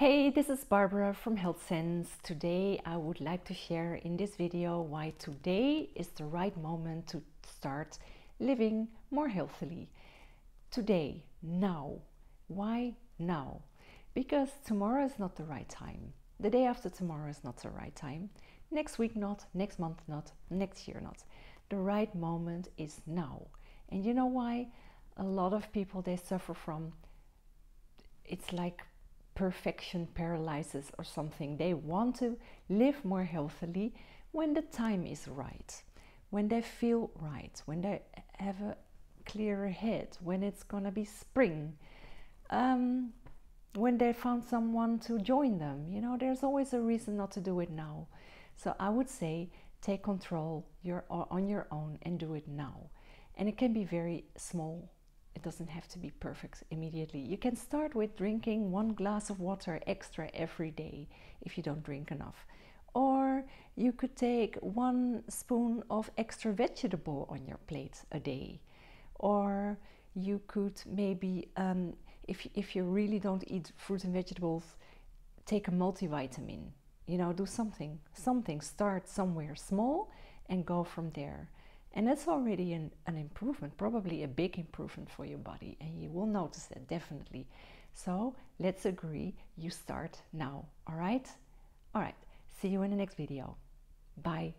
Hey, this is Barbara from Health Sense. Today I would like to share in this video why today is the right moment to start living more healthily. Today, now. Why now? Because tomorrow is not the right time. The day after tomorrow is not the right time. Next week not, next month not, next year not. The right moment is now. And you know why? A lot of people, they suffer from, it's like perfection paralysis or something. They want to live more healthily when the time is right, when they feel right, when they have a clearer head, when it's gonna be spring, when they found someone to join them. You know, there's always a reason not to do it now. So I would say take control on your own and do it now. And it can be very small. It doesn't have to be perfect immediately. You can start with drinking 1 glass of water extra every day if you don't drink enough. Or you could take 1 spoon of extra vegetable on your plate a day. Or you could maybe, if you really don't eat fruit and vegetables, take a multivitamin. You know, do something. Start somewhere small and go from there. And that's already an improvement, probably a big improvement for your body, and you will notice that definitely. So let's agree you start now, all right? All right, see you in the next video. Bye.